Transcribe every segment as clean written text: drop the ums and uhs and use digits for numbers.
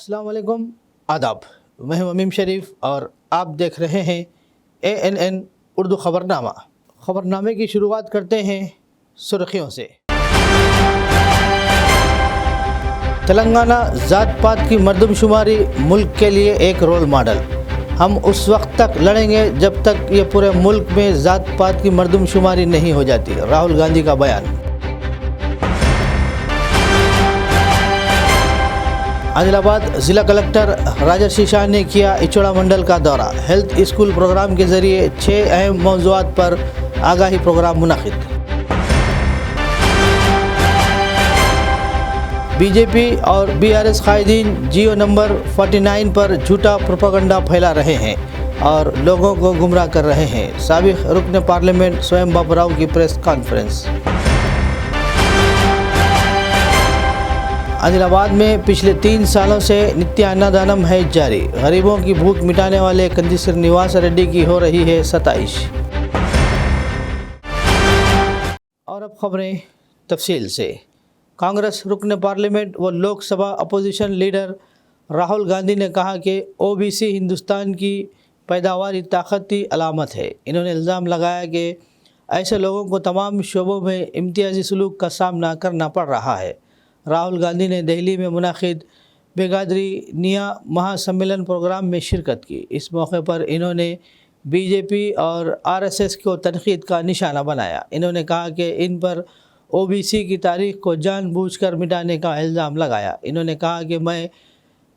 अस्सलाम वालेकुम, आदाब। मैं हूं अमीम शरीफ और आप देख रहे हैं ANN उर्दू ख़बरनामा। ख़बरनामे की शुरुआत करते हैं सुर्खियों से। तेलंगाना ज़ात पात की मर्दमशुमारी मुल्क के लिए एक रोल मॉडल। हम उस वक्त तक लड़ेंगे जब तक ये पूरे मुल्क में ज़ात पात की मर्दमशुमारी नहीं हो जाती। राहुल गांधी का बयान। आदिलाबाद ज़िला कलेक्टर राजर्षि शाह ने किया इचोड़ा मंडल का दौरा। हेल्थ स्कूल प्रोग्राम के ज़रिए 6 अहम मौज़ूआत पर आगाही प्रोग्राम मुनक़िद। बीजेपी और BRS कायदीन जियो नंबर 49 पर झूठा प्रोपेगेंडा फैला रहे हैं और लोगों को गुमराह कर रहे हैं। साबिक़ रुकन पार्लियामेंट स्वयं बाबू राव की प्रेस कॉन्फ्रेंस। आदिलाबाद में पिछले 3 सालों से नित्य अन्नदानम है जारी। गरीबों की भूख मिटाने वाले कंदी श्रीनिवास रेड्डी की हो रही है सताइश। और अब खबरें तफसील से। कांग्रेस रुकन पार्लियामेंट व लोकसभा अपोजिशन लीडर राहुल गांधी ने कहा कि OBC हिंदुस्तान की पैदावारी ताकत की अलामत है। इन्होंने इल्ज़ाम लगाया कि ऐसे लोगों को तमाम शोबों में इम्तियाजी सलूक का सामना करना पड़ रहा है। राहुल गांधी ने दिल्ली में मुनाकिद बेगादरी निया महासम्मेलन प्रोग्राम में शिरकत की। इस मौके पर इन्होंने BJP और RSS को तनकीद का निशाना बनाया। इन्होंने कहा कि इन पर OBC की तारीख को जानबूझकर मिटाने का इल्ज़ाम लगाया। इन्होंने कहा कि मैं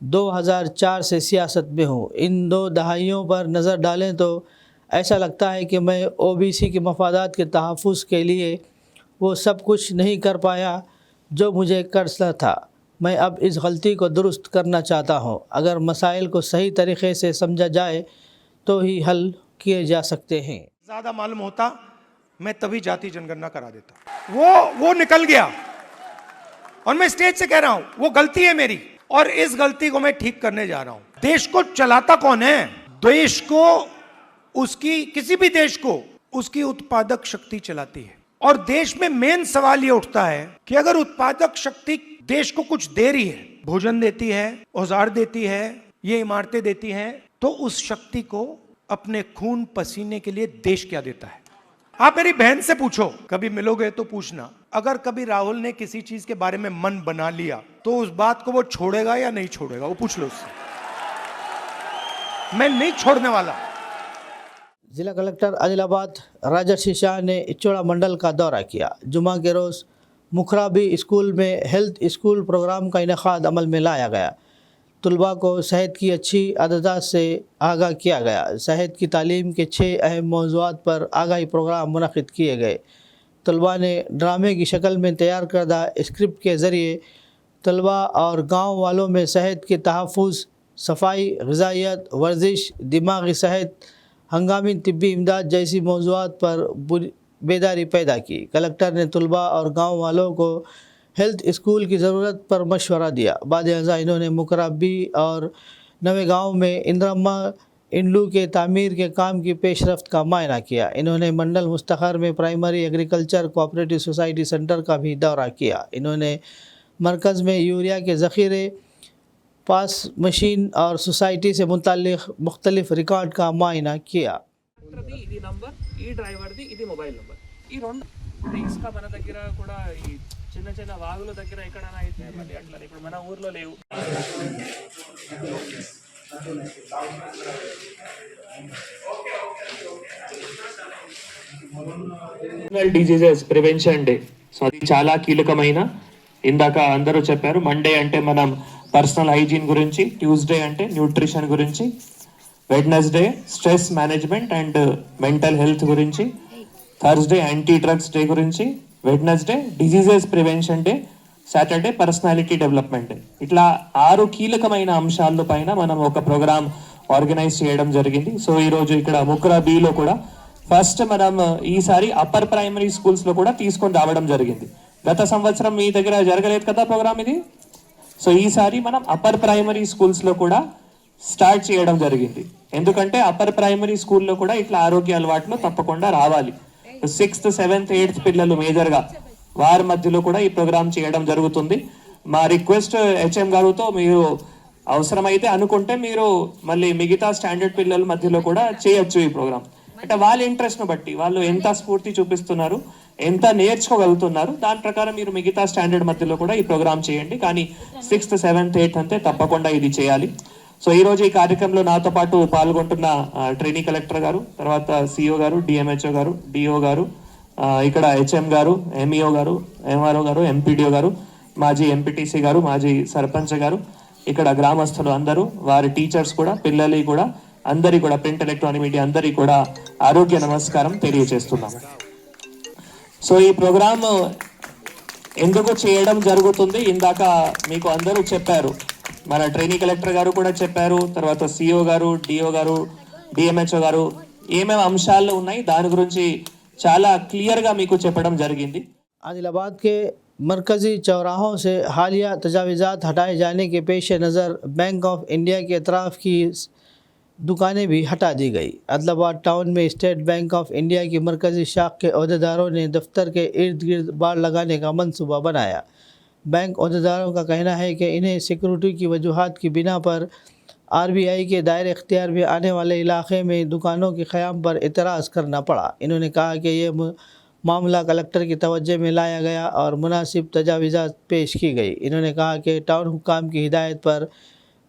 2004 से सियासत में हूँ। इन 2 दहाइयों पर नज़र डालें तो ऐसा लगता है कि मैं OBC के मफादात के तहफ़्फ़ुज़ के लिए वो सब कुछ नहीं कर पाया जो मुझे करना था। मैं अब इस गलती को दुरुस्त करना चाहता हूँ। अगर मसाइल को सही तरीक़े से समझा जाए तो ही हल किए जा सकते हैं। ज़्यादा मालूम होता मैं तभी जाति जनगणना करा देता। वो निकल गया और मैं स्टेज से कह रहा हूँ वो गलती है मेरी और इस गलती को मैं ठीक करने जा रहा हूँ। देश को चलाता कौन है? देश को उसकी किसी भी देश को उसकी उत्पादक शक्ति चलाती है। और देश में मेन सवाल ये उठता है कि अगर उत्पादक शक्ति देश को कुछ दे रही है, भोजन देती है, औजार देती है, ये इमारतें देती हैं, तो उस शक्ति को अपने खून पसीने के लिए देश क्या देता है? आप मेरी बहन से पूछो, कभी मिलोगे तो पूछना, अगर कभी राहुल ने किसी चीज के बारे में मन बना लिया तो उस बात को वो छोड़ेगा या नहीं छोड़ेगा? वो पूछ लो उससे। मैं नहीं छोड़ने वाला। ज़िला कलेक्टर आदिलाबाद राजर्षि शाह ने इचोड़ा मंडल का दौरा किया। जुमा के रोज़ मुखराबी स्कूल में हेल्थ स्कूल प्रोग्राम का इनेकाद अमल में लाया गया। तलबा को सेहत की अच्छी आदत से आगाह किया गया। सेहत की तालीम के 6 अहम मौज़ूआत पर आगाही प्रोग्राम मुनक़िद किए गए। तलबा ने ड्रामे की शक्ल में तैयार करदा स्क्रिप्ट के ज़रिए तलबा और गाँव वालों में सेहत के तहफ़्फ़ुज़, सफाई, ग़िज़ाइयत, वर्जिश, दिमागी सेहत, हंगामी तिब्बी इमदाद जैसी मौज़ूआत पर बेदारी पैदा की। कलेक्टर ने तलबा और गाँव वालों को हेल्थ स्कूल की ज़रूरत पर मशवरा दिया। बाद अज़ा इन्होंने मुकरबी और नवे गाँव में इंद्रम्मा इंडलू के तामीर के काम की पेशरफ्त का मायना किया। इन्होंने मंडल मुस्तखर में primary agriculture cooperative society centre का भी दौरा किया। इन्होंने मरकज़ में यूरिया के ज़ख़ीरे, पास मशीन और सोसाइटी से मुताल्लिक़ मुख्तलिफ रिकॉर्ड का मायना किया। ఇది నంబర్, ఈ డ్రైవర్ది ఇది మొబైల్ నంబర్, ఈ రెండు ఇసుక మన దగ్గర కూడా ఈ చిన్న చిన్న వాగుల దగ్గర ఎక్కడైనా అయితే మళ్ళీ అట్లా ఇప్పుడు మన ఊర్లో లేవు. డిజీజెస్ ప్రివెన్షన్ డే, సో అది చాలా కీలకమైన. ఇందాక అందరూ చెప్పారు మండే అంటే మనం పర్సనల్ హైజీన్ గురించి, ట్యూస్డే అంటే న్యూట్రిషన్ గురించి, Wednesday stress management and mental health గురించి, థర్స్డే యాంటీ డ్రగ్స్ డే గురించి, Wednesday diseases prevention day, Saturday personality development day. ఇట్లా 6 కీలకమైన అంశాల పైన మనం ఒక ప్రోగ్రామ్ ఆర్గనైజ్ చేయడం జరిగింది. సో ఈరోజు ఇక్కడ ముక్రా బిలో కూడా ఫస్ట్ మనం ఈసారి అప్పర్ ప్రైమరీ స్కూల్స్ లో కూడా తీసుకొని రావడం జరిగింది. గత సంవత్సరం మీ దగ్గర జరగలేదు కదా ప్రోగ్రామ్ ఇది. సో ఈసారి మనం అప్పర్ ప్రైమరీ స్కూల్స్ లో కూడా స్టార్ట్ చేయడం జరిగింది. ఎందుకంటే అప్పర్ ప్రైమరీ స్కూల్లో కూడా ఇట్లా ఆరోగ్య అలవాట్లు తప్పకుండా రావాలి. 6th, 7th, 8th పిల్లలు మేజర్గా వారి మధ్యలో కూడా ఈ ప్రోగ్రామ్ చేయడం జరుగుతుంది. మా రిక్వెస్ట్ HM గారితో మీరు అవసరమైతే అనుకుంటే మీరు మళ్ళీ మిగతా స్టాండర్డ్ పిల్లల మధ్యలో కూడా చేయొచ్చు ఈ ప్రోగ్రామ్. అంటే వాళ్ళ ఇంట్రెస్ట్ను బట్టి వాళ్ళు ఎంత స్ఫూర్తి చూపిస్తున్నారు, ఎంత నేర్చుకోగలుగుతున్నారు, దాని ప్రకారం మీరు మిగతా స్టాండర్డ్ మధ్యలో కూడా ఈ ప్రోగ్రామ్ చేయండి. కానీ 6th, 7th, 8th అంతే తప్పకుండా ఇది చేయాలి. సో ఈ రోజు ఈ కార్యక్రమంలో నాతో పాటు పాల్గొంటున్న ట్రైనీ కలెక్టర్ గారు, తర్వాత సిఓ గారు, డిఎంహెచ్ఓ గారు, డిఓ గారు, ఇక్కడ హెచ్ఎం గారు, ఎంఈఓ గారు, ఎంఆర్ఓ గారు, ఎంపీడీఓ గారు, మాజీ ఎంపీటీసీ గారు, మాజీ సర్పంచ్ గారు, ఇక్కడ గ్రామస్తులు అందరూ, వారి టీచర్స్ కూడా, పిల్లలు కూడా, అందరి కూడా, ప్రింట్ ఎలక్ట్రానిక్ మీడియా అందరికీ కూడా ఆరోగ్య నమస్కారం తెలియజేస్తున్నాము. సో ఈ ప్రోగ్రామ్ ఎందుకు చేయడం జరుగుతుంది ఇందాక మీకు అందరూ చెప్పారు, మన ట్రైనీ కలెక్టర్ గారు కూడా చెప్పారు, తర్వాత సిఓ గారు, డిఓ గారు, డిఎంహెచ్ఓ గారు ఏమేమి అంశాలు ఉన్నాయి దాని గురించి చాలా క్లియర్గా మీకు చెప్పడం జరిగింది. आदिलाबाद के मरकज़ी चौराहों से हालिया तजावीज़ात हटाए जाने के पेश नज़र बैंक ऑफ इंडिया के अतराफ़ की दुकानें भी हटा दी गई। आदिलाबाद टाउन में स्टेट बैंक ऑफ इंडिया की मरकज़ी शाख के अहदेदारों ने दफ्तर के इर्द गिर्द बाड़ लगाने का मंसूबा बनाया। बैंक अहदेदारों का कहना है कि इन्हें सिक्योरिटी की वजूहात की बिना पर RBI के दायरे इख्तियार में आने वाले इलाके में दुकानों के क़याम पर एतराज़ करना पड़ा। इन्होंने कहा कि ये मामला कलेक्टर की तवज्जो में लाया गया और मुनासिब तजावीज़ात पेश की गई। इन्होंने कहा कि टाउन हुक्काम की हिदायत पर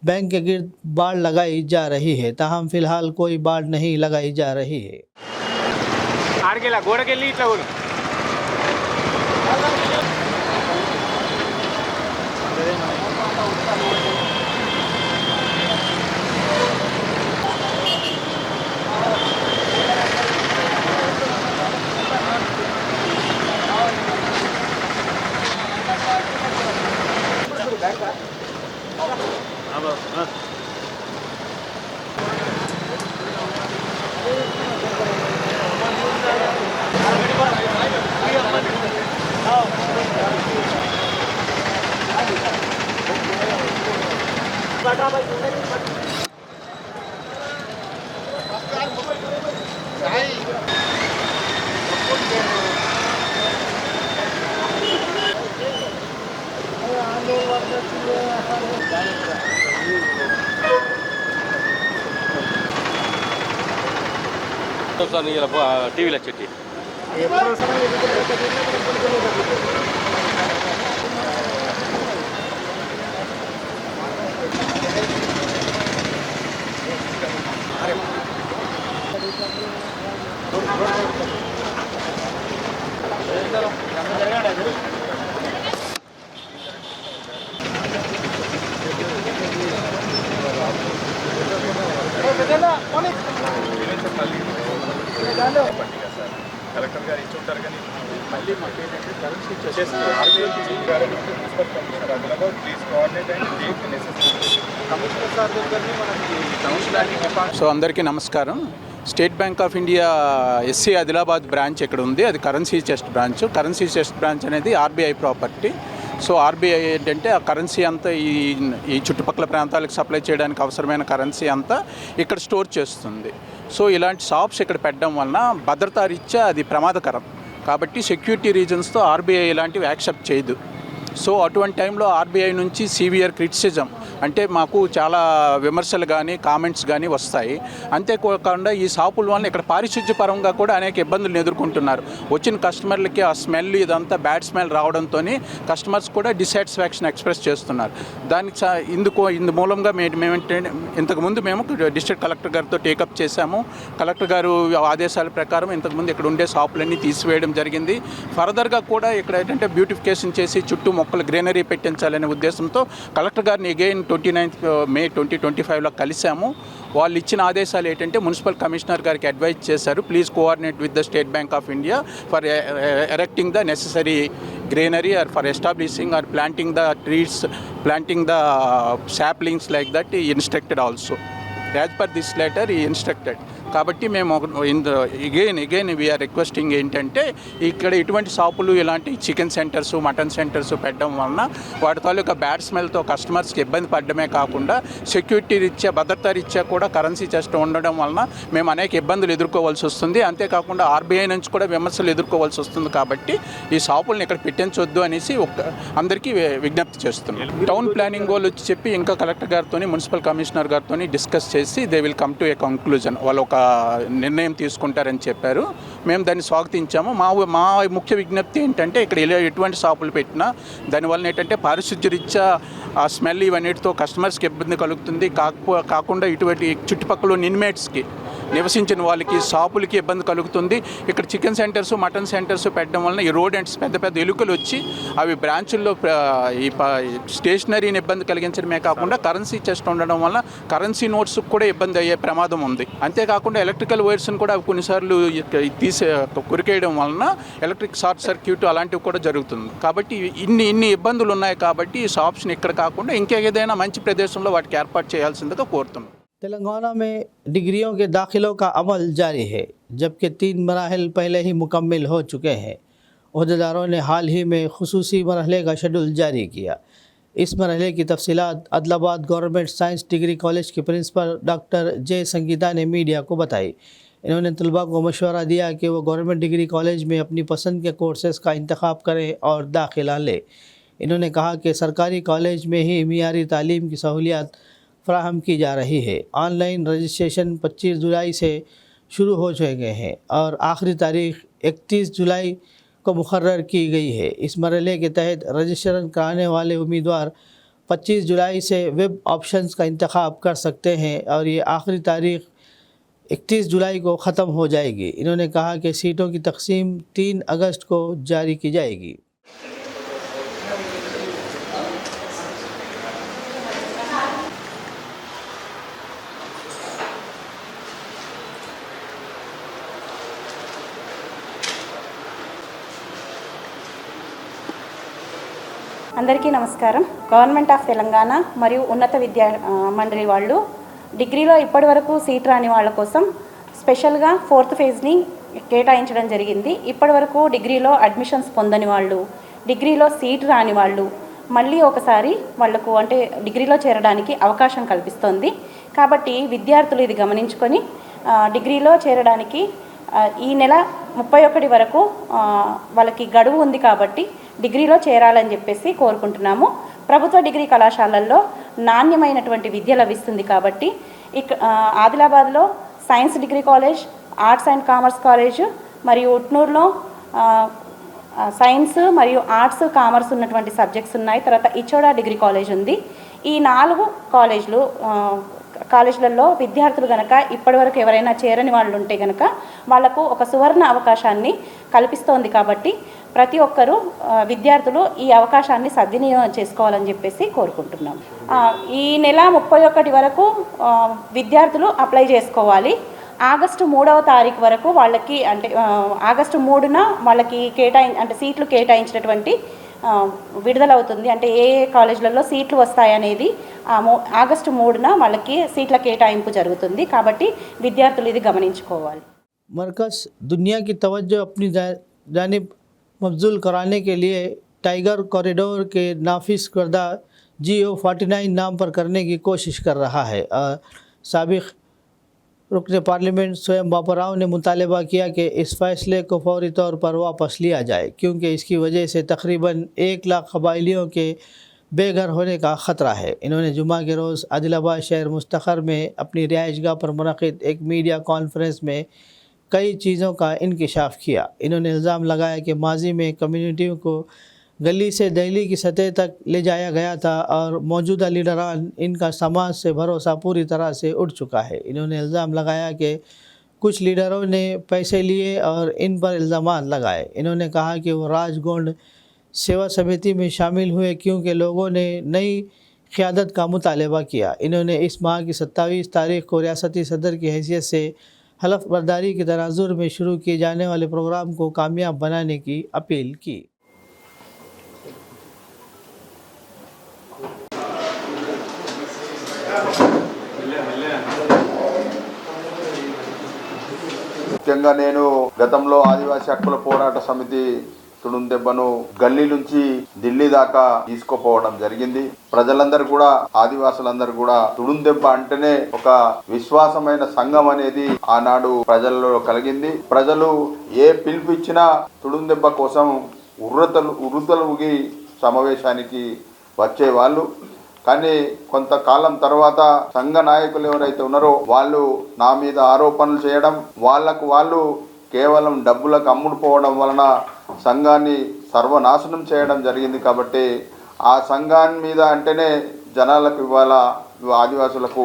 बैंक के गिर्द बाड़ लगाई जा रही है, ताहम फ़िलहाल कोई बाड़ नहीं लगाई जा रही है। టీవీలో చెట్టి కలెక్టర్ గారు ఇచ్చి ఉంటారు కానీ మళ్ళీ మాకు ఏంటంటే కరెన్సీ చేస్తారు మున్సిపల్ కమిషనర్ అందులో please coordinate and take necessary commissioner sir దగ్గరనే మనకి కౌన్సిలర్. సో అందరికీ నమస్కారం. State Bank of India SC Adilabad branch ఇక్కడ ఉంది. అది currency chest branch. Currency chest branch అనేది RBI ప్రాపర్టీ. సో RBI ఏంటంటే ఆ కరెన్సీ అంతా ఈ చుట్టుపక్కల ప్రాంతాలకు సప్లై చేయడానికి అవసరమైన కరెన్సీ అంతా ఇక్కడ స్టోర్ చేస్తుంది. సో ఇలాంటి షాప్స్ ఇక్కడ పెట్టడం వలన భద్రతా రీత్యా అది ప్రమాదకరం. కాబట్టి సెక్యూరిటీ రీజన్స్తో RBI ఇలాంటివి యాక్సెప్ట్ చేయదు. సో అటువంటి టైంలో RBI నుంచి సివియర్ క్రిటిసిజం అంటే మాకు చాలా విమర్శలు కానీ కామెంట్స్ కానీ వస్తాయి. అంతేకాకుండా ఈ షాపుల వల్ల ఇక్కడ పారిశుద్ధ్య పరంగా కూడా అనేక ఇబ్బందులు ఎదుర్కొంటున్నారు. వచ్చిన కస్టమర్లకి ఆ స్మెల్ ఇదంతా బ్యాడ్ స్మెల్ రావడంతో కస్టమర్స్ కూడా డిసాటిస్ఫాక్షన్ ఎక్స్ప్రెస్ చేస్తున్నారు. దానికి ఇందు మూలంగా మేమేంటే ఇంతకుముందు మేము డిస్ట్రిక్ట్ కలెక్టర్ గారితో టేకప్ చేశాము. కలెక్టర్ గారు ఆదేశాల ప్రకారం ఇంతకుముందు ఇక్కడ ఉండే షాపులన్నీ తీసివేయడం జరిగింది. ఫర్దర్గా కూడా ఇక్కడ ఏంటంటే బ్యూటిఫికేషన్ చేసి చుట్టూ మొక్కలు గ్రీనరీ పెట్టించాలనే ఉద్దేశంతో కలెక్టర్ గారిని అగైన్ 29th May 2025లో కలిసాము. వాళ్ళు ఇచ్చిన ఆదేశాలు ఏంటంటే మున్సిపల్ కమిషనర్ గారికి అడ్వైజ్ చేశారు, please coordinate with the State Bank of India for erecting the necessary greenery or for establishing or planting the trees, planting the saplings like that. He instructed also. As per this letter, he instructed. కాబట్టి మేము again we are requesting ఏంటంటే ఇక్కడ ఇటువంటి షాపులు ఇలాంటి chicken centres mutton centres పెట్టడం వలన వాటి తాలూకా బ్యాడ్ స్మెల్తో కస్టమర్స్కి ఇబ్బంది పడడమే కాకుండా సెక్యూరిటీ రీత్యా భద్రతా రీత్యా కూడా కరెన్సీ చెస్ట్ ఉండడం వలన మేము అనేక ఇబ్బందులు ఎదుర్కోవాల్సి వస్తుంది. అంతేకాకుండా ఆర్బీఐ నుంచి కూడా విమర్శలు ఎదుర్కోవాల్సి వస్తుంది. కాబట్టి ఈ షాపులను ఇక్కడ పెట్టించొద్దు అనేసి అందరికీ విజ్ఞప్తి చేస్తున్నాం. టౌన్ ప్లానింగ్ వాళ్ళు వచ్చి చెప్పి ఇంకా కలెక్టర్ గారితో మున్సిపల్ కమిషనర్ గారితో డిస్కస్ చేసి they will come to a conclusion, వాళ్ళు ఒక నిర్ణయం తీసుకుంటారని చెప్పారు. మేము దాన్ని స్వాగతించాము. మా ముఖ్య విజ్ఞప్తి ఏంటంటే ఇక్కడ ఎటువంటి షాపులు పెట్టినా దానివల్ల ఏంటంటే పారిశుద్ధ్య రీత్యా ఆ స్మెల్ ఇవన్నిటితో కస్టమర్స్కి ఇబ్బంది కలుగుతుంది. కాకుండా ఇటువంటి చుట్టుపక్కల ఇన్మేట్స్కి నివసించిన వాళ్ళకి షాపులకి ఇబ్బంది కలుగుతుంది. ఇక్కడ చికెన్ సెంటర్స్ మటన్ సెంటర్స్ పెట్టడం వలన ఈ రోడెంట్స్ పెద్ద పెద్ద ఎలుకలు వచ్చి అవి బ్రాంచుల్లో ఈ స్టేషనరీని ఇబ్బంది కలిగించడమే కాకుండా కరెన్సీ చెస్ట్ ఉండడం వల్ల కరెన్సీ నోట్స్కి కూడా ఇబ్బంది అయ్యే ప్రమాదం ఉంది. అంతేకాకుండా ఎలక్ట్రికల్ వైర్స్ని కూడా కొన్నిసార్లు కొరికేయడం వలన ఎలక్ట్రిక్ షార్ట్ సర్క్యూట్ అలాంటివి కూడా జరుగుతుంది. కాబట్టి ఇన్ని ఇబ్బందులు ఉన్నాయి. కాబట్టి ఈ షాప్స్ని ఇక్కడ కాకుండా ఇంకేదైనా మంచి ప్రదేశంలో వాటికి ఏర్పాటు చేయాల్సిందిగా కోరుతున్నాం. तेलंगाना में डिग्रियों के दाखिलों का अमल जारी है, जबकि 3 मराहल पहले ही मुकम्मल हो चुके हैं। ओहदेदारों ने हाल ही में खुसूसी मरहले का शेड्यूल जारी किया। इस मरहले की तफसीलात Adilabad government science degree college के प्रिंसिपल डॉक्टर जे संगीता ने मीडिया को बताई। इन्होंने तलबा को मशवरा दिया कि वो गवर्नमेंट डिग्री कॉलेज में अपनी पसंद के कोर्सेज़ का इंतखाब करें और दाखिला लें। इन्होंने कहा कि सरकारी कॉलेज में ही मियारी तालीम की सहूलियात फ्राहम की जा रही है। ऑनलाइन रजिस्ट्रेशन 25 जुलाई से शुरू हो चुके हैं और आखिरी तारीख 31 जुलाई को मुकर्रर की गई है। इस मरहले के तहत रजिस्ट्रेशन कराने वाले उम्मीदवार 25 जुलाई से वेब ऑप्शंस का इंतखाब कर सकते हैं और ये आखिरी तारीख 31 जुलाई को ख़त्म हो जाएगी। इन्होंने कहा कि सीटों की तकसीम 3 अगस्त को जारी की जाएगी। అందరికీ నమస్కారం. గవర్నమెంట్ ఆఫ్ తెలంగాణ మరియు ఉన్నత విద్యా మండలి వాళ్ళు డిగ్రీలో ఇప్పటివరకు సీట్ రాని వాళ్ళ కోసం స్పెషల్గా 4th ఫేజ్ని కేటాయించడం జరిగింది. ఇప్పటివరకు డిగ్రీలో అడ్మిషన్స్ పొందని వాళ్ళు, డిగ్రీలో సీట్ రాని వాళ్ళు మళ్ళీ ఒకసారి వాళ్లకు అంటే డిగ్రీలో చేరడానికి అవకాశం కల్పిస్తోంది. కాబట్టి విద్యార్థులు ఇది గమనించుకొని డిగ్రీలో చేరడానికి ఈ నెల 31 వరకు వాళ్ళకి గడువు ఉంది. కాబట్టి డిగ్రీలో చేరాలని చెప్పేసి కోరుకుంటున్నాము. ప్రభుత్వ డిగ్రీ కళాశాలల్లో నాణ్యమైనటువంటి విద్య లభిస్తుంది. కాబట్టి ఆదిలాబాద్లో science degree college, arts and commerce college మరియు ఉట్నూరులో సైన్స్ మరియు ఆర్ట్స్ కామర్స్ ఉన్నటువంటి సబ్జెక్ట్స్ ఉన్నాయి. తర్వాత ఇచ్చోడా డిగ్రీ కాలేజ్ ఉంది. ఈ 4 కాలేజీలలో విద్యార్థులు కనుక ఇప్పటివరకు ఎవరైనా చేరని వాళ్ళు ఉంటే కనుక వాళ్లకు ఒక సువర్ణ అవకాశాన్ని కల్పిస్తోంది. కాబట్టి ప్రతి ఒక్కరూ విద్యార్థులు ఈ అవకాశాన్ని సద్వినియోగం చేసుకోవాలని చెప్పేసి కోరుకుంటున్నాం. ఈ నెల 31 వరకు విద్యార్థులు అప్లై చేసుకోవాలి. ఆగస్టు 3వ తారీఖు వరకు వాళ్ళకి అంటే ఆగస్టు 3న వాళ్ళకి సీట్లు కేటాయించినటువంటి విడుదలవుతుంది. అంటే ఏ కాలేజీలలో సీట్లు వస్తాయనేది ఆగస్టు 3న వాళ్ళకి సీట్ల కేటాయింపు జరుగుతుంది. కాబట్టి విద్యార్థులు ఇది గమనించుకోవాలి. मरकज़ दुनिया की तवज्जो अपनी जानिब मबजूल कराने के लिए टाइगर कॉरिडोर के नाफिज करदा GO49 नाम पर करने की कोशिश कर रहा है। साबिक़ रुकन पार्लियामेंट स्वयं बापराव ने मुतालबा किया कि इस फैसले को फौरी तौर पर वापस लिया जाए, क्योंकि इसकी वजह से तकरीबन 1 लाख कबायलियों के बेघर होने का ख़तरा है। इन्होंने जुमा के रोज़ आदिलाबाद शहर मुस्तखर में अपनी रिहाइशगाह पर मुनक़िद एक मीडिया कॉन्फ्रेंस में कई चीज़ों का इंकिशाफ किया। इन्होंने इल्ज़ाम लगाया कि माजी में कम्युनिटियों को गली से दहली की सतह तक ले जाया गया था और मौजूदा लीडरान इनका समाज से भरोसा पूरी तरह से उठ चुका है। इन्होंने इल्ज़ाम लगाया कि कुछ लीडरों ने पैसे लिए और इन पर इल्ज़ामात लगाए। इन्होंने कहा कि वो राजगोंड सेवा समिति में शामिल हुए क्योंकि लोगों ने नई क़यादत का मुतालबा किया। इन्होंने इस माह की 27 तारीख को रियासती सदर की हैसियत से हलफ बर्दारी के तनाजुर में शुरू किए जाने वाले प्रोग्राम को कामयाब बनाने की अपील की। ముఖ్యంగా నేను గతంలో ఆదివాసీ హక్కుల పోరాట సమితి తుడుందెబ్బను గల్లీ నుంచి ఢిల్లీ దాకా తీసుకుపోవడం జరిగింది. ప్రజలందరూ కూడా, ఆదివాసులందరూ కూడా తుడుందెబ్బ అంటేనే ఒక విశ్వాసమైన సంఘం అనేది ఆనాడు ప్రజల్లో కలిగింది. ప్రజలు ఏ పిలుపు ఇచ్చినా తుడుందెబ్బ కోసం ఉర్రుతలుగి సమావేశానికి వచ్చేవాళ్ళు. కానీ కొంతకాలం తర్వాత సంఘ నాయకులు ఎవరైతే ఉన్నారో వాళ్ళు నా మీద ఆరోపణలు చేయడం, వాళ్ళు కేవలం డబ్బులకు అమ్ముడుపోవడం వలన సంఘాన్ని సర్వనాశనం చేయడం జరిగింది. కాబట్టి ఆ సంఘాన్ని మీద అంటేనే జనాలకు ఇవాళ ఆదివాసులకు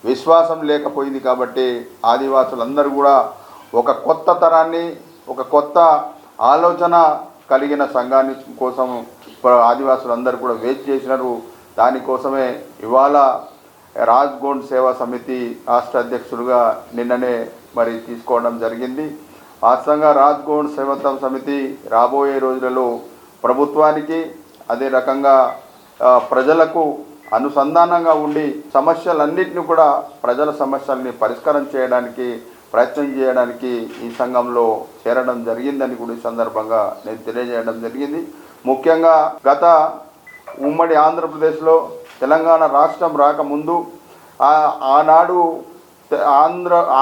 విశ్వాసం లేకపోయింది. కాబట్టి ఆదివాసులందరూ కూడా ఒక కొత్త తరాన్ని, ఒక కొత్త ఆలోచన కలిగిన సంఘాన్ని కోసం ఆదివాసులందరూ కూడా వెయిట్ చేసినారు. దానికోసమే ఇవాళ రాజ్గోండ్ సేవా సమితి రాష్ట్ర అధ్యక్షుడిగా నిన్ననే మరి తీసుకోవడం జరిగింది. వాస్తవంగా రాజ్గోండ్ సేవా సమితి రాబోయే రోజులలో ప్రభుత్వానికి అదే రకంగా ప్రజలకు అనుసంధానంగా ఉండి సమస్యలన్నింటినీ కూడా, ప్రజల సమస్యల్ని పరిష్కారం చేయడానికి ప్రయత్నం చేయడానికి ఈ సంఘంలో చేరడం జరిగిందని కూడా ఈ సందర్భంగా నేను తెలియజేయడం జరిగింది. ముఖ్యంగా గత ఉమ్మడి ఆంధ్రప్రదేశ్లో తెలంగాణ రాష్ట్రం రాకముందు ఆనాడు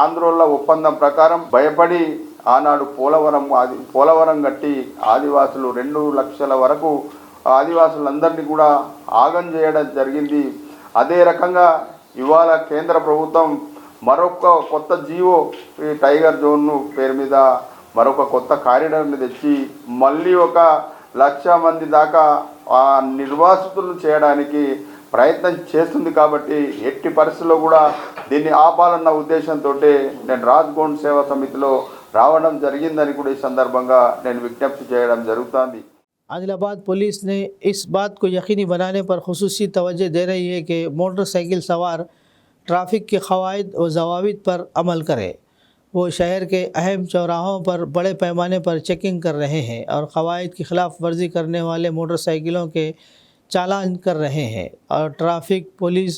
ఆంధ్రోళ్ళ ఒప్పందం ప్రకారం భయపడి ఆనాడు పోలవరం కట్టి ఆదివాసులు 2 లక్షల వరకు ఆదివాసులందరినీ కూడా ఆగం చేయడం జరిగింది. అదే రకంగా ఇవాళ కేంద్ర ప్రభుత్వం మరొక కొత్త జీవో, ఈ టైగర్ జోన్ పేరు మీద మరొక కొత్త కారిడార్ని తెచ్చి మళ్ళీ 1,00,000 మంది దాకా ఆ నిర్వాసితులను చేయడానికి ప్రయత్నం చేస్తుంది. కాబట్టి ఎట్టి పరిస్థితుల్లో కూడా దీన్ని ఆపాలన్న ఉద్దేశంతో నేను రాజ్గోండ్ సేవా సమితిలో రావడం జరిగిందని కూడా ఈ సందర్భంగా నేను విజ్ఞప్తి చేయడం జరుగుతుంది. आदिलाबाद पुलिस ने इस बात को यकीनी बनाने पर खुसूसी तवज्जो दे रही है कि मोटरसाइकिल सवार ट्रैफिक के क़वाइद और ज़वाबित पर अमल करें। वो शहर के अहम चौराहों पर बड़े पैमाने पर चेकिंग कर रहे हैं और क़वाइद की ख़िलाफ़ वर्जी करने वाले मोटरसाइकिलों के चालान कर रहे हैं। और ट्रैफिक पुलिस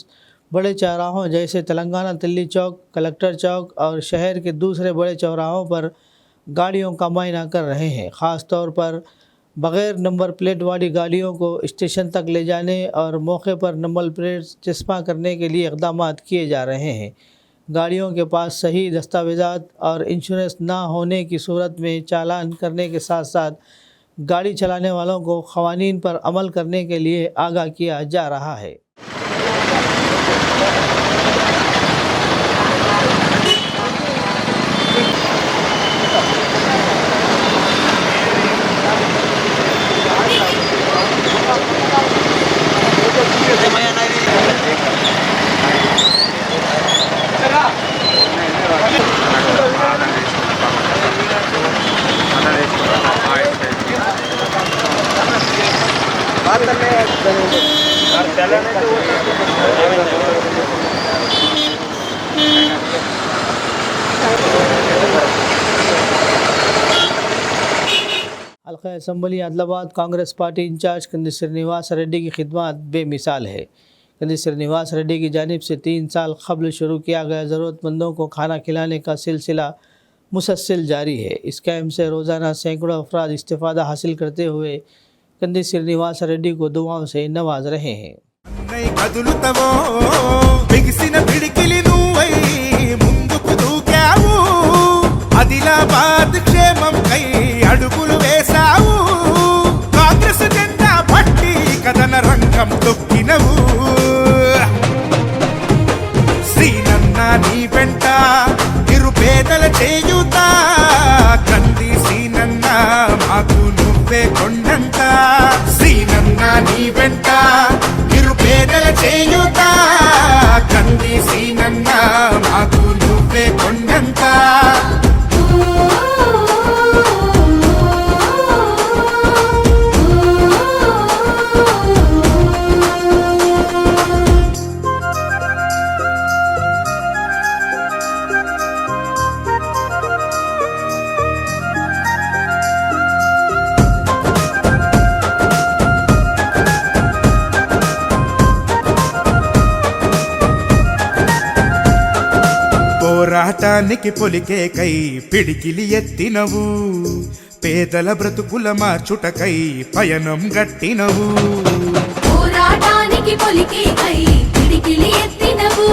बड़े चौराहों जैसे तेलंगाना दिल्ली चौक, कलेक्टर चौक और शहर के दूसरे बड़े चौराहों पर गाड़ियों का मुआयना कर रहे हैं। ख़ास तौर पर बग़ैर नंबर प्लेट वाली गाड़ियों को स्टेशन तक ले जाने और मौके पर नंबर प्लेट चस्पा करने के लिए इक़दाम किए जा रहे हैं। गाड़ियों के पास सही दस्तावेज़ात और इंश्योरेंस ना होने की सूरत में चालान करने के साथ साथ गाड़ी चलाने वालों को क़वानीन पर अमल करने के लिए आगाह किया जा रहा है। हल्का assembly Adilabad Congress party incharge Kandi Srinivas Reddy की खिदमत बेमिसाल है। कंदी श्रीनिवास रेड्डी की जानिब से 3 साल कबल शुरू किया गया ज़रूरतमंदों को खाना खिलाने का सिलसिला मुसलसल जारी है। इस कैम्प से रोज़ाना सैकड़ों अफराद इस्तेफ़ादा हासिल करते हुए कंदी श्रीनिवास रेड्डी को दुआओं से नवाज रहे हैं। ఆదిలాబాద్ క్షేమం కై అడుగులు వేశావు, కాంగ్రెస్ జెండా పట్టి కథన రంగం తొక్కినవు. శ్రీనన్న నీ వెంట నిరుపేదల చేయుత, కంది శ్రీనన్న మాకు నువ్వే కొండంత. శ్రీనన్న నీ వెంట నిరుపేదల చేయుత, కంది శ్రీనన్న మాకు నువ్వే కొండంత. పోరాటానికి పొలికేకై పిడికిలి ఎత్తినవు, పేదల బ్రతుకుల మార్చుటకై పయనం గట్టినవు. పోరాటానికి పొలికేకై పిడికిలి ఎత్తినవు,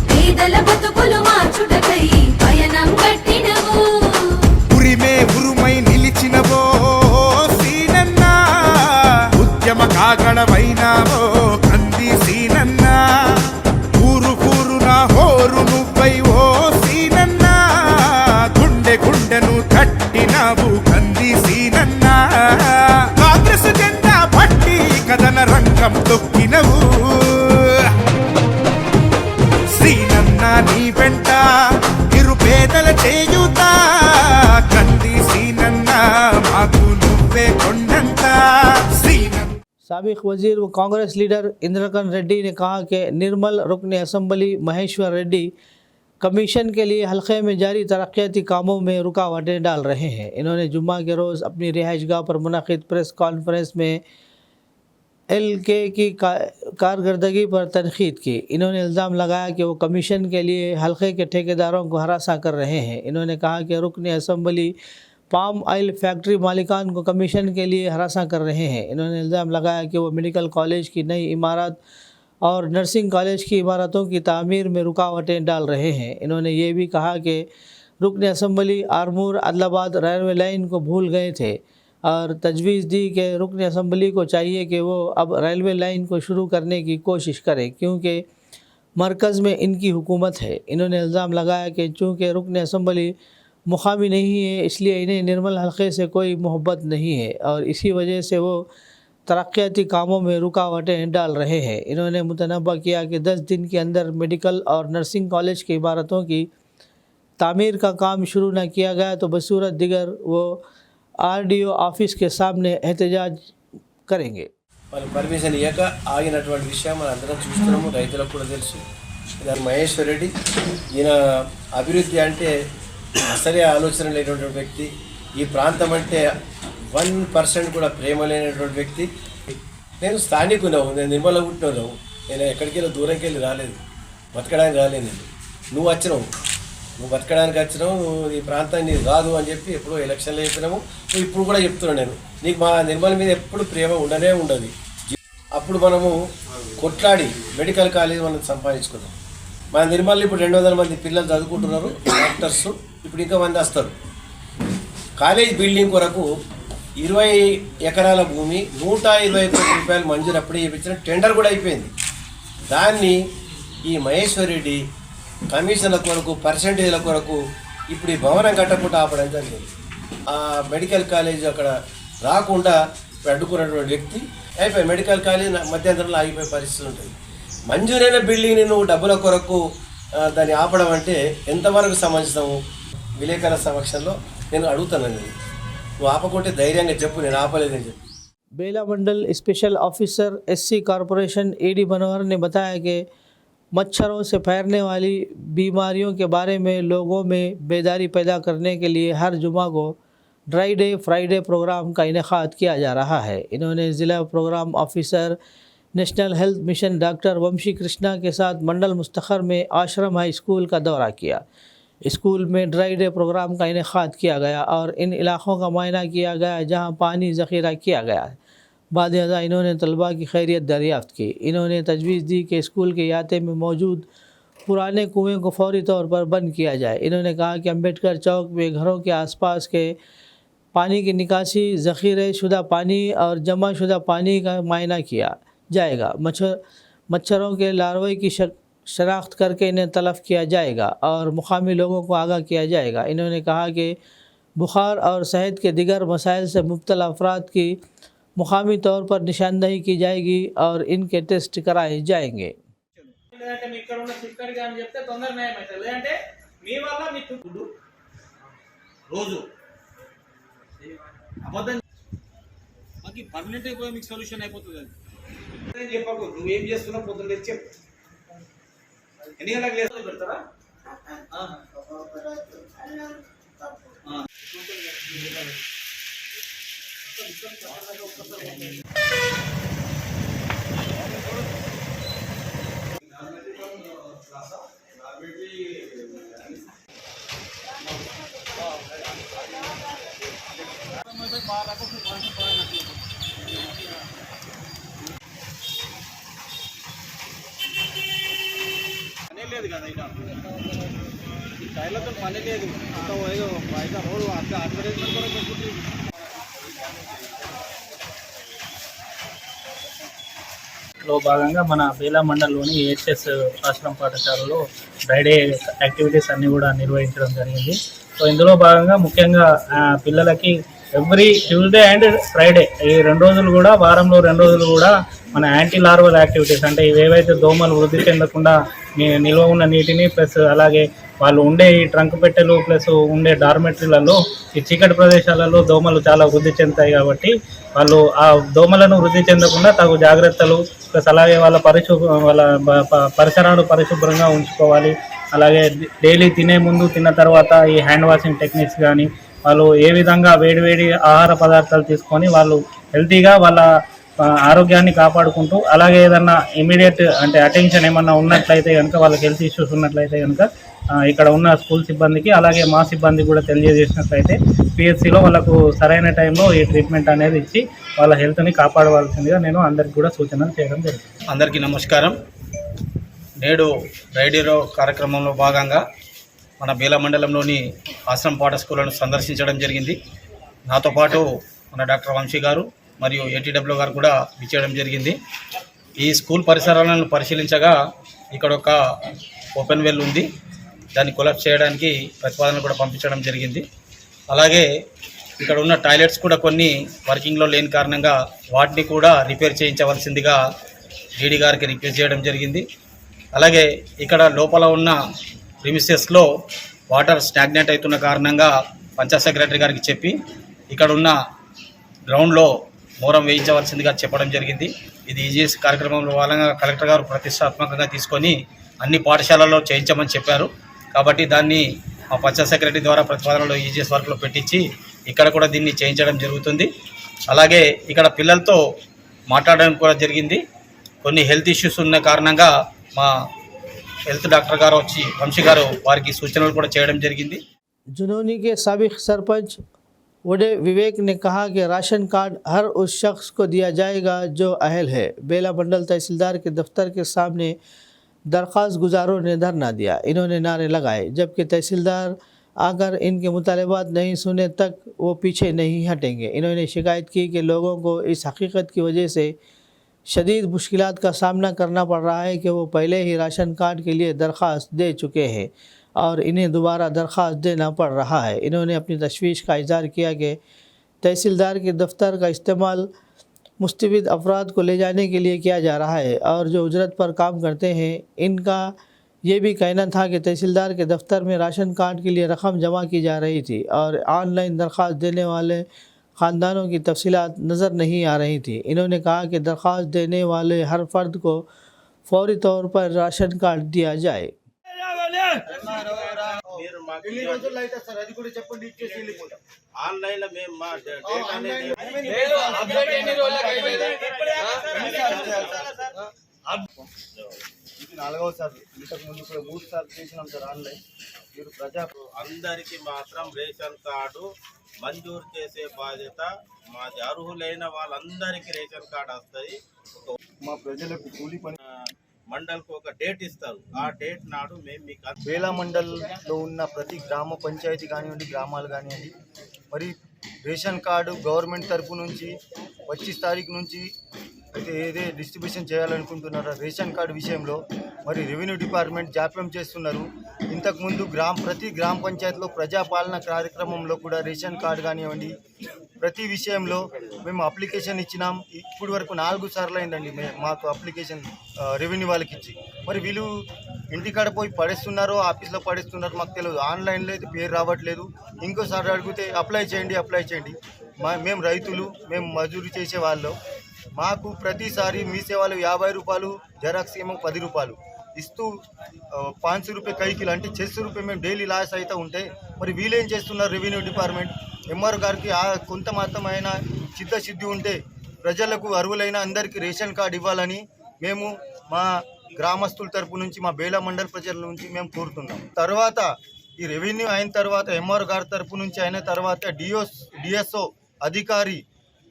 పేదల బ్రతుకులు మార్చుటకై పయనం గట్టినవు. ఉరిమే ఉరుమై నిలిచినవో సీనన్న, ఉద్యమ కాగడమైనావో కంది సీనన్న. ఊరు ఊరున హోరు నువ్వై ఓ సీనన్న, గుండె గుండెను తట్టినావు కంది సీనన్న. కాంగ్రెస్ జెండా పట్టి కథన రంగం తొక్కినవు, సీనన్న నీ వెంట నిరుపేదల చేయుత. కంది సీనన్న మాకు నువ్వే కొండంత. साबिक वजीर व कांग्रेस लीडर इंद्रकरण रेड्डी ने कहा कि निर्मल रुकन असम्बली महेश्वर रेड्डी कमीशन के लिए हल्के में जारी तरक्याती कामों में रुकावटें डाल रहे हैं. इन्होंने जुम्मा के रोज़ अपनी रिहाइशगाह पर मुनक़िद प्रेस कॉन्फ्रेंस में LK की कारकर्दगी पर तनकीद की. इन्होंने इल्ज़ाम लगाया कि वो कमीशन के लिए हल्के के ठेकेदारों को हरासा कर रहे हैं. इन्होंने कहा कि रुकन असम्बली पाम ऑयल फैक्ट्री मालिकान को कमीशन के लिए हरासा कर रहे हैं. इन्होंने इल्ज़ाम लगाया कि वो मेडिकल कॉलेज की नई इमारत और नर्सिंग कॉलेज की इमारतों की तामीर में रुकावटें डाल रहे हैं. इन्होंने ये भी कहा कि रुकन assembly Armoor Adilabad railway line को भूल गए थे और तजवीज़ दी कि रुकन असम्बली को चाहिए कि वो अब रेलवे लाइन को शुरू करने की कोशिश करें क्योंकि मरकज़ में इनकी हुकूमत है. इन्होंने इल्ज़ाम लगाया कि चूँकि रुकन असम्बली मुकामी नहीं है इसलिए इन्हें निर्मल हल्के से कोई मोहब्बत नहीं है और इसी वजह से वो तरक्याती कामों में रुकावटें डाल रहे हैं. इन्होंने मुतनब्बा किया कि 10 दिन के अंदर मेडिकल और नर्सिंग कॉलेज की इमारतों की तामीर का काम शुरू न किया गया तो बसूरत दिगर वो RDO ఆఫీస్ के सामने एहतजाज करेंगे. వాళ్ళు పర్మిషన్ ఇవ్వక ఆగినటువంటి విషయం మనం అందరం చూస్తున్నాము, రైతులకు కూడా తెలుసు. ఇది మహేశ్వర్ రెడ్డి, ఈయన అభివృద్ధి అంటే అసలే ఆలోచన లేనటువంటి వ్యక్తి. ఈ ప్రాంతం అంటే 1% కూడా ప్రేమ లేనటువంటి వ్యక్తి. నేను స్థానికున్నావు, నేను నిర్మల పుట్టినావు, నేను ఎక్కడికి వెళ్ళి దూరంకి వెళ్ళి రాలేదు, బతకడానికి రాలేదు. నేను నువ్వు వచ్చినావు, నువ్వు బతకడానికి వచ్చినావు, నువ్వు ఈ ప్రాంతాన్ని రాదు అని చెప్పి ఎప్పుడో ఎలక్షన్లో చెప్పినాము. నువ్వు ఇప్పుడు కూడా చెప్తున్నాను, నేను నీకు మా నిర్మల మీద ఎప్పుడు ప్రేమ ఉండనే ఉండదు. అప్పుడు మనము కొట్లాడి మెడికల్ కాలేజ్ మనం సంపాదించుకున్నాం. మన నిర్మల్లో ఇప్పుడు 200 మంది పిల్లలు చదువుకుంటున్నారు, డాక్టర్స్. ఇప్పుడు ఇంకా మంది వస్తారు. కాలేజ్ బిల్డింగ్ కొరకు 20 ఎకరాల భూమి 125 కోట్ల రూపాయలు మంజూరు అప్పుడే చేయించిన, టెండర్ కూడా అయిపోయింది. దాన్ని ఈ మహేశ్వర్ రెడ్డి కమిషన్ల కొరకు పర్సంటేజ్ల కొరకు ఇప్పుడు ఈ భవనం కట్టకుండా ఆపడం జరిగింది. ఆ మెడికల్ కాలేజ్ అక్కడ రాకుండా అడ్డుకున్నటువంటి వ్యక్తి అయిపోయి మెడికల్ కాలేజ్ మధ్యంతరంలో ఆగిపోయే పరిస్థితి ఉంటుంది. మంజూరైన బిల్డింగ్ని నువ్వు డబ్బుల కొరకు దాన్ని ఆపడం అంటే ఎంతవరకు సమంజసము? విలేకరుల సమక్షంలో నేను అడుగుతానండి, నువ్వు ఆపకుంటే ధైర్యంగా చెప్పు, నేను ఆపలేదని చెప్పి. Bela mandal special officer SC corporation AD Manohar ने बताया कि मच्छरों से फैलने वाली बीमारियों के बारे में लोगों में बेदारी पैदा करने के लिए हर जुमा को ड्राई डे फ्राइडे प्रोग्राम का इनेकाद किया जा रहा है. इन्होंने ज़िला programme officer national health mission doctor Vamshi Krishna के साथ मंडल मुस्तखर में आश्रम हाई स्कूल का दौरा किया. स्कूल में ड्राई डे प्रोग्राम का इनेकाद किया गया और इन इलाक़ों का मुआयना किया गया जहाँ पानी ज़ख़ीरा किया गया है. बाद अज़ा इन्होंने तलबा की खैरियत दरियाफ़्त की. इन्होंने तजवीज़ दी कि स्कूल के अहाते में मौजूद पुराने कुएँ को फौरी तौर पर बंद किया जाए. इन्होंने कहा कि अम्बेडकर चौक में घरों के आसपास के पानी की निकासी, ज़ख़ीरे शुदा पानी और जमा शुदा पानी का मुआयना किया जाएगा. मच्छरों के लार्वे की शनाख्त करके इन्हें तलफ़ किया जाएगा और मुकामी लोगों को आगाह किया जाएगा. इन्होंने कहा कि बुखार और सेहत के दिगर मसाइल से मुब्तला अफराद की मुकामी तौर पर निशानदही की जाएगी और इनके टेस्ट कराए जाएंगे. పర్మనెంట్ అయిపోయి మీకు సొల్యూషన్ అయిపోతుంది. అది చెప్పకు, నువ్వేం చేస్తున్నావు పొద్దున్న తెచ్చి చెప్పు. ఎన్ని గంటలకు లేకపోతే పెడతారా? కదా ఇక ఈ టైర్లతో పని లేదు, అంత ఏదో బయట రోడ్ అడ్వర్టైజ్మెంట్ కూడా పెట్టుకుంటుంది. లో భాగంగా మన బేలా మండలంలోని ఏహెచ్ఎస్ ఆశ్రమ పాఠశాలలో ఫ్రైడే యాక్టివిటీస్ అన్నీ కూడా నిర్వహించడం జరిగింది. సో ఇందులో భాగంగా ముఖ్యంగా పిల్లలకి ఎవ్రీ ట్యూస్డే అండ్ ఫ్రైడే ఈ 2 రోజులు కూడా, వారంలో 2 రోజులు కూడా మన యాంటీ లార్వల్ యాక్టివిటీస్ అంటే ఇవేవైతే దోమలు వృద్ధి చెందకుండా నిల్వ ఉన్న నీటిని ప్లస్ అలాగే వాళ్ళు ఉండే ఈ ట్రంక్ పెట్టెలు ప్లస్ ఉండే డార్మెటరీలలో ఈ చీకటి ప్రదేశాలలో దోమలు చాలా వృద్ధి చెందుతాయి కాబట్టి వాళ్ళు ఆ దోమలను వృద్ధి చెందకుండా తగు జాగ్రత్తలు ప్లస్ అలాగే వాళ్ళ పరిసరాలు పరిశుభ్రంగా ఉంచుకోవాలి. అలాగే డైలీ తినే ముందు తిన్న తర్వాత ఈ హ్యాండ్ వాషింగ్ టెక్నిక్స్ కానీ వాళ్ళు ఏ విధంగా వేడివేడి ఆహార పదార్థాలు తీసుకొని వాళ్ళు హెల్తీగా వాళ్ళ ఆరోగ్యాన్ని కాపాడుకుంటూ అలాగే ఏదన్నా ఇమీడియట్ అంటే అటెన్షన్ ఏమన్నా ఉన్నట్లయితే కనుక వాళ్ళకి హెల్త్ ఇష్యూస్ ఉన్నట్లయితే కనుక ఇక్కడ ఉన్న స్కూల్ సిబ్బందికి అలాగే మా సిబ్బందికి కూడా తెలియజేసినట్లయితే పిహెచ్సిలో వాళ్ళకు సరైన టైంలో ఈ ట్రీట్మెంట్ అనేది ఇచ్చి వాళ్ళ హెల్త్ని కాపాడవలసిందిగా నేను అందరికి కూడా సూచనలు చేయడం జరుగుతుంది. అందరికీ నమస్కారం. నేడు రైడీరో కార్యక్రమంలో భాగంగా మన బేలా మండలంలోని ఆశ్రమ పాఠ స్కూళ్లను సందర్శించడం జరిగింది. నాతో పాటు మన డాక్టర్ వంశీ గారు మరియు ఏటీడబ్ల్యూ గారు కూడా ఇచ్చేయడం జరిగింది. ఈ స్కూల్ పరిసరాలను పరిశీలించగా ఇక్కడ ఒక ఓపెన్ వెల్ ఉంది, దాన్ని కొలాప్స్ చేయడానికి ప్రతిపాదనలు కూడా పంపించడం జరిగింది. అలాగే ఇక్కడ ఉన్న టాయిలెట్స్ కూడా కొన్ని వర్కింగ్లో లేని కారణంగా వాటిని కూడా రిపేర్ చేయించవలసిందిగా డీడీ గారికి రిక్వెస్ట్ చేయడం జరిగింది. అలాగే ఇక్కడ లోపల ఉన్న ప్రిమిసెస్లో వాటర్ స్టాగ్నేట్ అవుతున్న కారణంగా పంచాయత్ సెక్రటరీ గారికి చెప్పి ఇక్కడ ఉన్న గ్రౌండ్లో మోరం వేయించవలసిందిగా చెప్పడం జరిగింది. ఇది ఈజీఎస్ కార్యక్రమంలో భాగంగా కలెక్టర్ గారు ప్రతిష్టాత్మకంగా తీసుకొని అన్ని పాఠశాలల్లో చేయించమని చెప్పారు. కాబట్టి దాన్ని మా పంచాయత్ సెక్రటరీ ద్వారా ప్రతిపాదనలో ఈజీఎస్ వర్క్లో పెట్టించి ఇక్కడ కూడా దీన్ని చేయించడం జరుగుతుంది. అలాగే ఇక్కడ పిల్లలతో మాట్లాడడం కూడా జరిగింది. కొన్ని హెల్త్ ఇష్యూస్ ఉన్న కారణంగా మా हेल्थ डॉक्टर गारू వచ్చి వంశీ గారు వారికి సూచనలు కూడా చేయడం జరిగింది. जुनूनी के साबिक सरपंच वडे विवेक ने कहा कि राशन कार्ड हर उस शख्स को दिया जाएगा जो अहल है। बेला मंडल तहसीलदार के दफ्तर के सामने दरख्वास्त गुजारों ने धरना दिया। इन्होंने नारे लगाए, जबकि तहसीलदार आकर इनके मुतालबात नहीं सुने तक वो पीछे नहीं हटेंगे। इन्होंने शिकायत की कि लोगों को इस हकीकत की वजह से शदीद मुश्किलात का सामना करना पड़ रहा है कि वो पहले ही राशन कार्ड के लिए दरख्वास्त दे चुके हैं और इन्हें दोबारा दरख्वास्त देना पड़ रहा है। इन्होंने अपनी तशवीश का इज़हार किया कि तहसीलदार के दफ्तर का इस्तेमाल मुस्तबिद अफराद को ले जाने के लिए किया जा रहा है और जो उजरत पर काम करते हैं इनका ये भी कहना था कि तहसीलदार के दफ्तर में राशन कार्ड के लिए रकम जमा की जा रही थी और ऑनलाइन दरख्वास्त देने वाले ख़ानदानों की तफसीलात नज़र नहीं आ रही थी। इन्होंने कहा कि दरख्वास्त देने वाले हर फर्द को फौरी तौर पर राशन कार्ड दिया जाए। అందరికి మాత్రం రేషన్ కార్డు మంజూరు చేసే బాధ్యత మాది. అర్హులైన వాళ్ళందరికీ రేషన్ కార్డు వస్తుంది. మా ప్రజలకు కూలి పని మండల్కు ఒక డేట్ ఇస్తారు. ఆ డేట్ నాడు మేము మీకు బేలా మండల్లో ఉన్న ప్రతి గ్రామ పంచాయతీ కానివ్వండి, గ్రామాలు కానివ్వండి, మరి రేషన్ కార్డు గవర్నమెంట్ తరఫు నుంచి 25 తారీఖు నుంచి అయితే ఏదే డిస్ట్రిబ్యూషన్ చేయాలనుకుంటున్నారో రేషన్ కార్డు విషయంలో మరి రెవెన్యూ డిపార్ట్మెంట్ జాప్యం చేస్తున్నారు. ఇంతకుముందు ప్రతి గ్రామ పంచాయతీలో ప్రజాపాలన కార్యక్రమంలో కూడా రేషన్ కార్డు కానివ్వండి ప్రతి విషయంలో మేము అప్లికేషన్ ఇచ్చినాం. ఇప్పటి వరకు 4 సార్లు అయిందండి మాకు అప్లికేషన్ రెవెన్యూ వాళ్ళకి ఇచ్చి. మరి వీళ్ళు ఇంటికాడ పోయి పడేస్తున్నారో ఆఫీస్లో పడేస్తున్నారో మాకు తెలియదు. ఆన్లైన్లో అయితే పేరు రావట్లేదు. ఇంకోసారి అడిగితే అప్లై చేయండి. మేము రైతులు, మేము మజూరు చేసే వాళ్ళు. మాకు ప్రతిసారి మీ సేవలు 50 రూపాయలు, జెరాక్స్ ఏమో 10 రూపాయలు ఇస్తూ 500 రూపాయ కైకిలు అంటే 600 రూపాయ మేము డైలీ లాస్ అయితే ఉంటే మరి వీళ్ళేం చేస్తున్నారు? రెవెన్యూ డిపార్ట్మెంట్ ఎంఆర్ గారికి కొంత మాత్రమైన సిద్ధశుద్ధి ఉంటే ప్రజలకు అర్హులైన అందరికీ రేషన్ కార్డు ఇవ్వాలని మేము మా గ్రామస్తుల తరపు నుంచి, మా బేలా మండల ప్రజల నుంచి మేము కోరుతున్నాం. తర్వాత ఈ రెవెన్యూ అయిన తర్వాత ఎంఆర్ గారి తరపు నుంచి అయిన తర్వాత డిఎస్ఓ అధికారి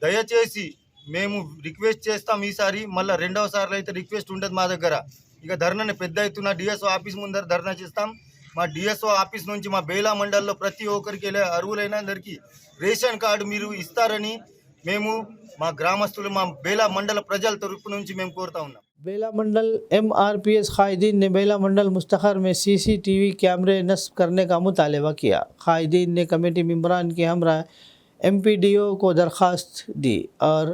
దయచేసి మేము రిక్వెస్ట్ చేస్తాం. ఈసారి మళ్ళీ 2వ సార్లు అయితే రిక్వెస్ట్ ఉండదు మా దగ్గర. ఇక ధర్నాని పెద్ద ఎత్తున డిఎస్ఓ ఆఫీస్ ముందర ధర్నా చేస్తాం. మా డిఎస్ఓ ఆఫీస్ నుంచి మా బేలా మండల్లో ప్రతి ఒక్కరికి అర్హులైన అందరికీ రేషన్ కార్డు మీరు ఇస్తారని మేము మా గ్రామస్తులు మా బేలా మండల ప్రజల తరపు నుంచి మేము కోరుతా ఉన్నాం. बेला मंडल MRPS कायदीन ने बेला मंडल मुस्तखर में CCTV कैमरे नस्ब करने का मुतालबा किया. कायदीन ने कमेटी मेंबरान के हमरा MPDO को दरख्वास्त दी और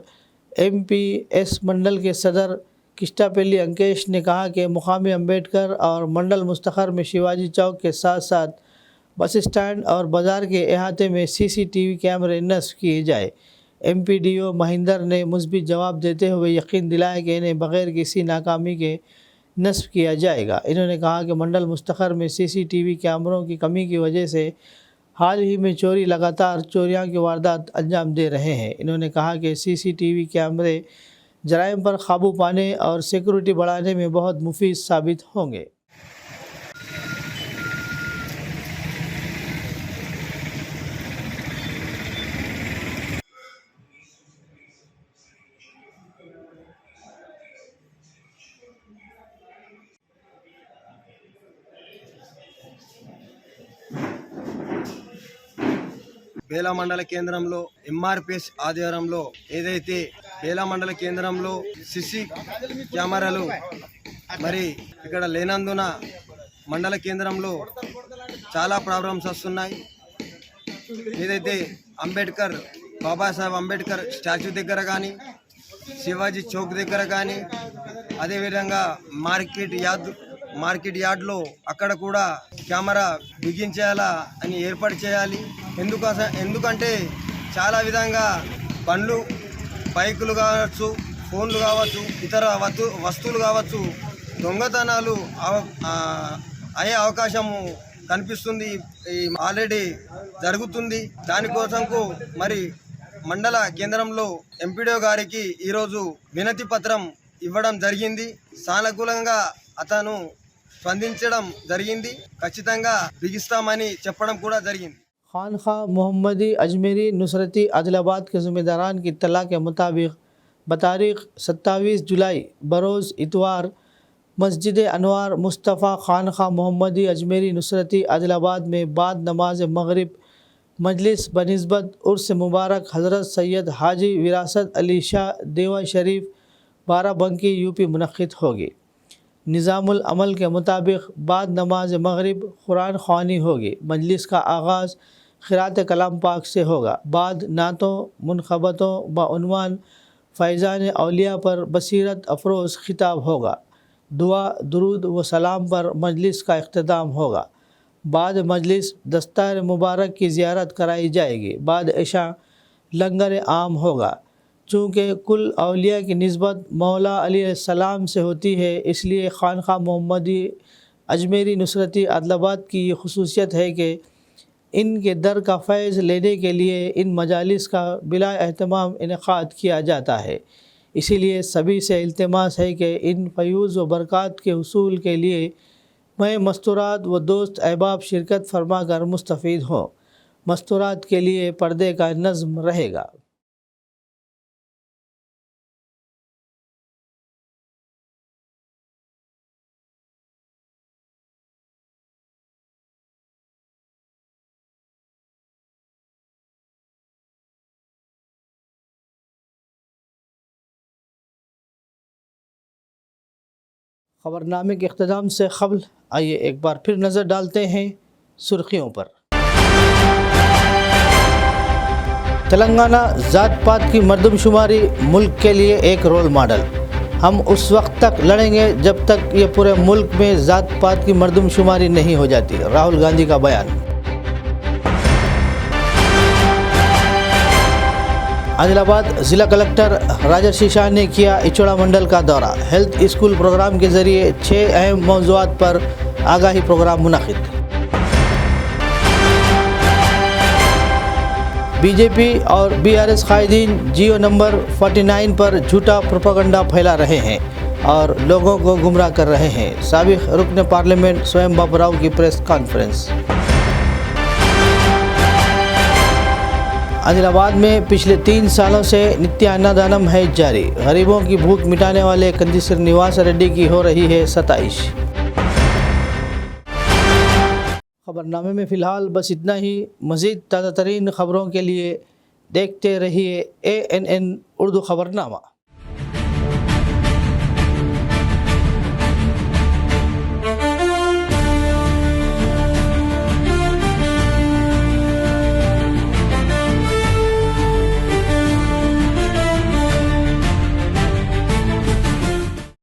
MPS मंडल के सदर किस्टापेली अंकेश ने कहा कि मुकामी अम्बेडकर और मंडल मुस्तखर में शिवाजी चौक के साथ साथ बस स्टैंड और बाज़ार के अहाते में CCTV कैमरे नस्ब किए जाए. MPDO महिंदर ने मुस्बित जवाब देते हुए यकीन दिलाया कि इन्हें बग़ैर किसी नाकामी के नस्ब किया जाएगा. इन्होंने कहा कि मंडल मुस्तखर में CCTV कैमरों की कमी की वजह से हाल ही में चोरी लगातार चोरियां की वारदात अंजाम दे रहे हैं. इन्होंने कहा कि CCTV कैमरे जराइम पर काबू पाने और सिक्योरिटी बढ़ाने में बहुत मुफीद साबित होंगे. బేలా మండల కేంద్రంలో MRPS ఆధ్వర్యంలో ఏదైతే బేలా మండల కేంద్రంలో సిసి కెమెరాలు మరి ఇక్కడ లేనందున మండల కేంద్రంలో చాలా ప్రాబ్లమ్స్ వస్తున్నాయి. ఏదైతే అంబేద్కర్ బాబాసాహెబ్ అంబేద్కర్ స్టాచ్యూ దగ్గర కానీ శివాజీ చౌక్ దగ్గర కానీ అదేవిధంగా మార్కెట్ యార్డ్లో అక్కడ కూడా కెమెరా బిగించేయాలా అని ఏర్పాటు చేయాలి. ఎందుకంటే చాలా విధంగా బండ్లు బైకులు కావచ్చు, ఫోన్లు కావచ్చు, ఇతర వస్తువులు కావచ్చు దొంగతనాలు అయ్యే అవకాశము కనిపిస్తుంది. ఆల్రెడీ జరుగుతుంది. దానికోసంకు మరి మండల కేంద్రంలో MPDO గారికి ఈరోజు వినతి పత్రం ఇవ్వడం జరిగింది. సానుకూలంగా అతను స్పందించడం జరిగింది. ఖచ్చితంగా బిగిస్తామని చెప్పడం కూడా జరిగింది. खानखा मोहम्मदी अजमेरी नुसरती आदिलाबाद के ज़िम्मेदारान की इत्तला के मुताबिक बतारीख 27 जुलाई बरोज़ इतवार मस्जिद अनवार मुस्तफ़ा खानखा मोहम्मदी अजमेरी नुसरती आदिलाबाद में बाद नमाज मगरिब मजलिस बनिस्बत उर्स मुबारक हज़रत सैयद हाजी विरासत अली शाह देवा शरीफ बाराबंकी UP मुनक़्क़िद होगी. निज़ामुल अमल के मुताबिक बाद नमाज मगरिब कुरान ख़वानी होगी. मजलिस का आगाज़ क़िरात कलाम पाक से होगा. बाद नातों मुनख़बतों बउनवान फ़ैज़ान औलिया पर बसीरत अफरोज़ खिताब होगा. दुआ दुरूद व सलाम पर मजलिस का इख्तिताम होगा. बाद मजलिस दस्तार मुबारक की ज़ियारत कराई जाएगी. बाद इशा लंगर आम होगा. चूँकि कुल औलिया की निस्बत मौला अलैहिस्सलाम से होती है, इसलिए खानखा मोहम्मदी अजमेरी नुसरती आदिलाबाद की ये खुसूसियत है कि इनके दर का फ़ैज़ लेने के लिए इन मजालिस का बिला एहतमाम इनेक़ाद किया जाता है. इसीलिए सभी से इल्तिमास है कि इन फ़यूज़ व बरक़ात के हुसूल के लिए मैं मस्तूरात व दोस्त अहबाब शिरकत फरमा कर मुस्तफ़ीद हों. मस्तूरात के लिए पर्दे का नज़्म रहेगा. ख़बरनामे के इख्तिताम से क़ब्ल आइए एक बार फिर नज़र डालते हैं सुर्खियों पर. तेलंगाना ज़ात पात की मर्दमशुमारी मुल्क के लिए एक रोल मॉडल. हम उस वक्त तक लड़ेंगे जब तक ये पूरे मुल्क में ज़ात पात की मर्दमशुमारी नहीं हो जाती. राहुल गांधी का बयान. आदिलाबाद ज़िला कलेक्टर राजर्षि शाह ने किया इचोड़ा मंडल का दौरा. हेल्थ स्कूल प्रोग्राम के ज़रिए 6 अहम मौज़ूआत पर आगाही प्रोग्राम मुनक़्क़िद. BJP और BRS कायदीन जियो नंबर 49 पर झूठा प्रोपेगेंडा फैला रहे हैं और लोगों को गुमराह कर रहे हैं. साबिक़ रुकन पार्लियामेंट स्वयं बाबू राव की प्रेस कॉन्फ्रेंस. आदिलाबाद में पिछले 3 सालों से नित्य अन्नदानम है जारी। गरीबों की भूख मिटाने वाले कंदिसर निवास रेड्डी की हो रही है सताइश। खबरनामे में फ़िलहाल बस इतना ही। मज़ीद ताज़ा तरीन खबरों के लिए देखते रहिए ANN उर्दू खबरनामा।